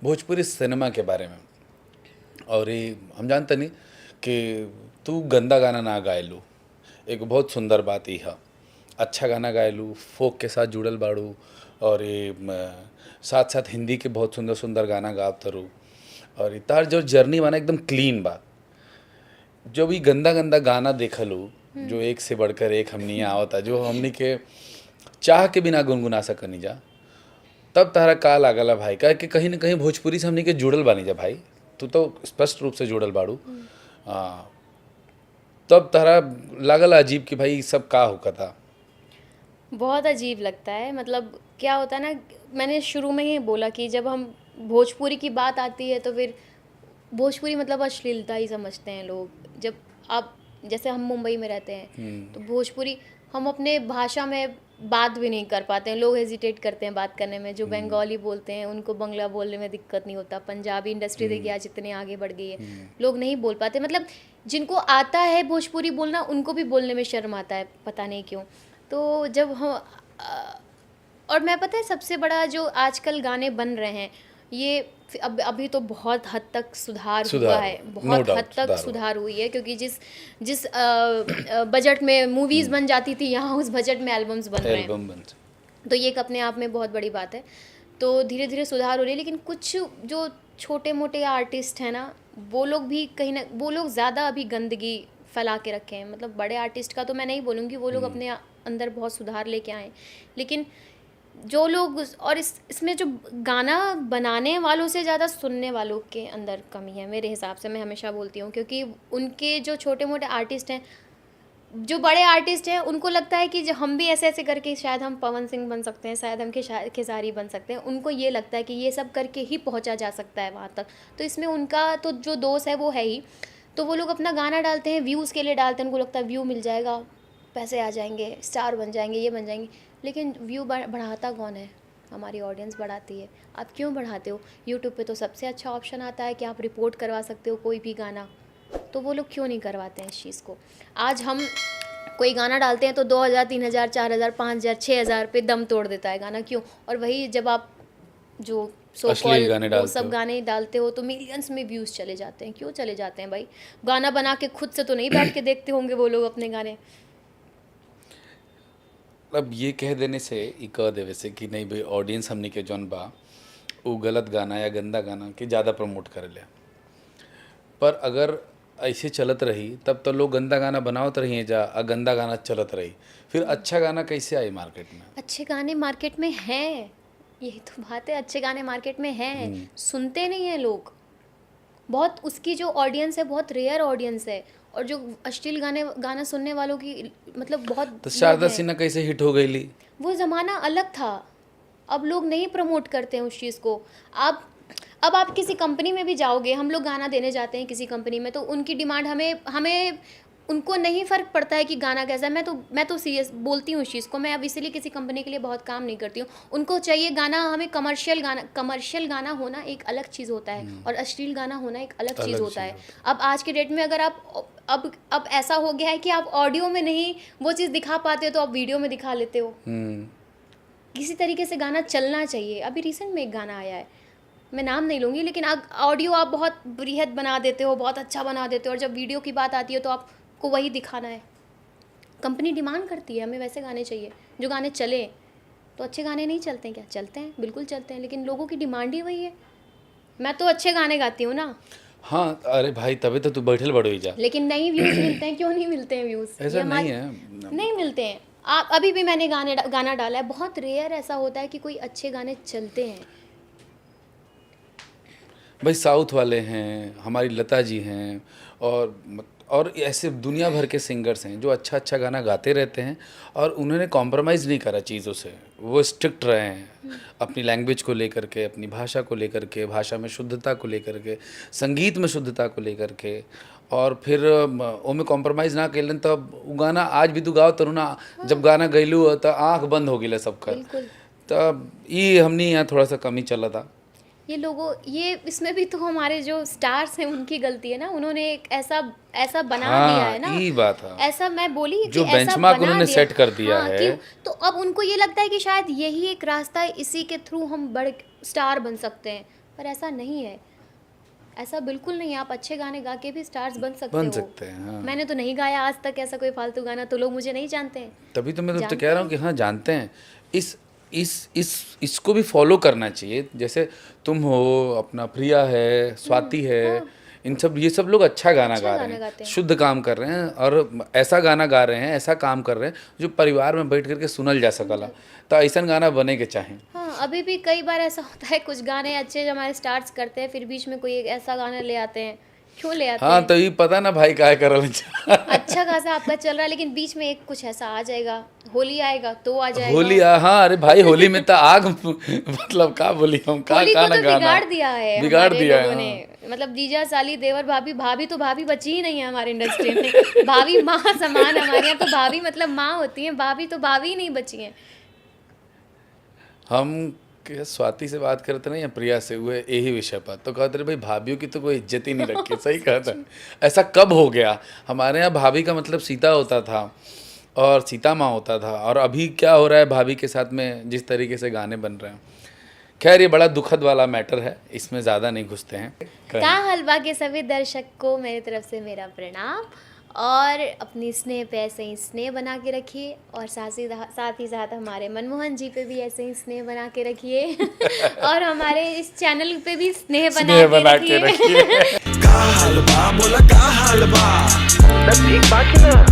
Bhojpuri cinema के बारे में। और ये हम जानते नहीं कि तू गंदा गाना ना गायलू, एक बहुत सुंदर बात ही है। अच्छा गाना गायलू, फोक के साथ जुड़ल बाड़ू, और ये साथ साथ हिंदी के बहुत सुंदर सुंदर गाना गाव तरू। और तार जो जर्नी बना एकदम क्लीन बा। जो भी गंदा गंदा गाना देखलू, जो एक से बढ़कर एक हमनी आवता, जो हमनी के चाह के बिना गुनगुना सकनी जा, तब तारा का लागला भाई का कि कहीं न कहीं भोजपुरी से हमनी के जुड़ल बानी जा भाई। तू तो स्पष्ट रूप से जुड़ल बाड़ू। तब तारा लागल अजीब कि भाई सब का होका था। बहुत अजीब लगता है। मतलब क्या होता है ना, मैंने शुरू में ही बोला कि जब हम भोजपुरी की बात आती है तो फिर भोजपुरी मतलब अश्लीलता ही समझते हैं लोग। जब आप जैसे हम मुंबई में रहते हैं तो भोजपुरी हम अपने भाषा में बात भी नहीं कर पाते हैं। लोग हेजिटेट करते हैं बात करने में। जो बंगाली बोलते हैं उनको बंगला बोलने में दिक्कत नहीं होता। पंजाबी इंडस्ट्री देखिए आज इतने आगे बढ़ गई है, लोग नहीं बोल पाते। मतलब जिनको आता है भोजपुरी बोलना उनको भी बोलने में शर्म आता है, पता नहीं क्यों। तो जब हम और मैं पता है सबसे बड़ा जो आजकल गाने बन रहे हैं ये अभी तो बहुत हद तक सुधार हुआ है, बहुत हद तक सुधार हुई है। क्योंकि जिस जिस बजट में मूवीज़ बन जाती थी, यहाँ उस बजट में एल्बम्स बन रहे हैं। तो ये एक अपने आप में बहुत बड़ी बात है। तो धीरे धीरे सुधार हो रही है। लेकिन कुछ जो छोटे मोटे आर्टिस्ट हैं ना, वो लोग भी कहीं ना, वो लोग ज़्यादा अभी गंदगी फैला के रखे हैं। मतलब बड़े आर्टिस्ट का तो मैं नहीं बोलूँगी, वो लोग अपने अंदर बहुत सुधार लेके आए। लेकिन जो लोग और इसमें जो गाना बनाने वालों से ज़्यादा सुनने वालों के अंदर कमी है मेरे हिसाब से। मैं हमेशा बोलती हूँ, क्योंकि उनके जो छोटे मोटे आर्टिस्ट हैं, जो बड़े आर्टिस्ट हैं, उनको लगता है कि जो हम भी ऐसे ऐसे करके शायद हम पवन सिंह बन सकते हैं, शायद हम खेसारी बन सकते हैं। उनको ये लगता है कि ये सब करके ही पहुँचा जा सकता है वहाँ तक। तो इसमें उनका तो जो दोष है वो है ही। तो वो लोग अपना गाना डालते हैं, व्यूज़ के लिए डालते हैं। उनको लगता है व्यू मिल जाएगा, पैसे आ जाएंगे, स्टार बन जाएंगे, ये बन जाएंगे। लेकिन व्यू बढ़ाता कौन है? हमारी ऑडियंस बढ़ाती है। आप क्यों बढ़ाते हो? यूट्यूब पे तो सबसे अच्छा ऑप्शन आता है कि आप रिपोर्ट करवा सकते हो कोई भी गाना। तो वो लोग क्यों नहीं करवाते हैं इस चीज़ को? आज हम कोई गाना डालते हैं तो 2000, 3000, 4000, 5000, 6000 पे दम तोड़ देता है गाना। क्यों? और वही जब आप जो सो कॉल वो सब गाने डालते हो तो मिलियंस में व्यूज़ चले जाते हैं। क्यों चले जाते हैं भाई? गाना बना के खुद से तो नहीं बैठ के देखते होंगे वो लोग अपने गाने। अब ये कह देने से, ये कह देवे से कि नहीं भाई ऑडियंस हमने के जौन बा वो गलत गाना या गंदा गाना के ज़्यादा प्रमोट करे ले। पर अगर ऐसे चलत रही तब तो लोग गंदा गाना बनावत रही जा, गंदा गाना चलत रही, फिर अच्छा गाना कैसे आए मार्केट में? अच्छे गाने मार्केट में हैं, यही तो बात है। अच्छे गाने मार्केट में हैं, सुनते नहीं हैं लोग। बहुत उसकी जो ऑडियंस है बहुत रेयर ऑडियंस है। और जो अश्लील गाना सुनने वालों की मतलब बहुत। तो शारदा सिन्हा कैसे हिट हो गई ली? वो ज़माना अलग था। अब लोग नहीं प्रमोट करते हैं उस चीज़ को। अब आप किसी कंपनी में भी जाओगे, हम लोग गाना देने जाते हैं किसी कंपनी में, तो उनकी डिमांड हमें उनको नहीं फ़र्क पड़ता है कि गाना कैसा है। मैं तो सीरियस बोलती हूँ इस चीज़ को। मैं अब इसलिए किसी कंपनी के लिए बहुत काम नहीं करती हूँ। उनको चाहिए गाना, हमें कमर्शियल गाना होना एक अलग चीज़ होता है और अश्लील गाना होना एक अलग चीज़ होता है। अब आज के डेट में अगर आप अब ऐसा हो गया है कि आप ऑडियो में नहीं वो चीज़ दिखा पाते हो तो आप वीडियो में दिखा लेते हो। किसी तरीके से गाना चलना चाहिए। अभी रिसेंट में एक गाना आया है, मैं नाम नहीं लूँगी, लेकिन ऑडियो आप बहुत बृहद बना देते हो, बहुत अच्छा बना देते हो, और जब वीडियो की बात आती है तो आपको वही दिखाना है। कंपनी डिमांड करती है हमें वैसे गाने चाहिए जो गाने चले। तो अच्छे गाने नहीं चलते हैं क्या? चलते हैं, बिल्कुल चलते हैं, लेकिन लोगों की डिमांड ही वही है। मैं तो अच्छे गाने गाती हूँ ना। हाँ, अरे भाई तभी तो तू बैठल बड़ो ही जा। लेकिन नहीं व्यूज़ मिलते हैं। क्यों नहीं मिलते हैं व्यूज़? ऐसा नहीं है, नहीं मिलते हैं। आप अभी भी मैंने गाना डाला है, बहुत रेयर ऐसा होता है कि कोई अच्छे गाने चलते हैं। भाई साउथ वाले हैं, हमारी लता जी हैं, और ऐसे दुनिया भर के सिंगर्स हैं जो अच्छा अच्छा गाना गाते रहते हैं और उन्होंने कॉम्प्रोमाइज़ नहीं करा चीज़ों से। वो स्ट्रिक्ट रहे हैं अपनी लैंग्वेज को लेकर के, अपनी भाषा को लेकर के, भाषा में शुद्धता को लेकर के, संगीत में शुद्धता को लेकर के। और फिर ओमे कॉम्प्रोमाइज़ ना कैलन तब वो गाना आज भी तू गाओ तरू ना। जब गाना गैलू तो आँख बंद हो गई सबका। तब ये हमने यहाँ थोड़ा सा कमी चला था। ये इसमें भी तो हमारे जो स्टार्स हैं उनकी गलती है ना। उन्होंने एक ऐसा बना दिया है ना। ये बात है, ऐसा मैं बोली जो बेंचमार्क उन्होंने सेट कर दिया है। तो अब उनको ये लगता है कि शायद यही एक रास्ता है, इसी के थ्रू हम बड़े स्टार बन सकते हैं। पर ऐसा नहीं है, ऐसा बिल्कुल नहीं है। आप अच्छे गाने गा के भी स्टार्स बन सकते बन हो। सकते हैं, हाँ। मैंने तो नहीं गाया आज तक ऐसा कोई फालतू गाना, तो लोग मुझे नहीं जानते हैं। तभी तो मैं तो जानते कह रहा हूँ कि हाँ जानते हैं। इसको भी फॉलो करना चाहिए। जैसे तुम हो, अपना प्रिया है, स्वाति है, इन सब, ये सब लोग अच्छा गाना अच्छा गा गाना रहे गाते हैं, हैं। शुद्ध काम कर रहे हैं और ऐसा गाना गा रहे हैं, ऐसा काम कर रहे हैं जो परिवार में बैठ करके सुनल जा सकला। तो ऐसा गाना बने के चाहें। हाँ, अभी भी कई बार ऐसा होता है, कुछ गाने अच्छे जो हमारे स्टार्स करते हैं, फिर बीच में कोई एक ऐसा गाना ले आते हैं। क्यों ले आते हाँ हैं? तो ये पता ना भाई क्या करल। अच्छा खासा आपका चल रहा है, लेकिन बीच में एक कुछ ऐसा आ जाएगा, होली आएगा तो आ जाएगा। होली हाँ, अरे भाई होली में तो आग मतलब का बोली हम का होली को ना तो गाना बिगाड़ दिया है बिगाड़ हमारे दिया है, लोगों हाँ। ने। मतलब जीजा साली देवर भाभी, भाभी तो भाभी बची ही नहीं है हमारे इंडस्ट्री में। भाभी माँ समान, हमारे यहाँ तो भाभी मतलब माँ होती है, भाभी तो भाभी ही नहीं बची हैं। हम स्वाति से बात करते ना या प्रिया से, हुए यही विषय पर, तो कहते रहे भाई भाभीियों की तो कोई इज्जत ही नहीं रखी। सही कहता है। ऐसा कब हो गया? हमारे यहाँ भाभी का मतलब सीता होता था और सीता माँ होता था, और अभी क्या हो रहा है भाभी के साथ में जिस तरीके से गाने बन रहे हैं। खैर ये बड़ा दुखद वाला मैटर है, इसमें ज़्यादा नहीं घुसते हैं। का हलवा के सभी दर्शक को मेरी तरफ से मेरा प्रणाम, और अपनी स्नेह पे ऐसे ही स्नेह बना के रखिए, और साथ ही साथ हमारे मनमोहन जी पे भी ऐसे ही स्नेह बना के रखिए और हमारे इस चैनल पे भी स्नेह बना के रखिए। का हलवा बोला का हलवा, सब ठीक बाकी ना।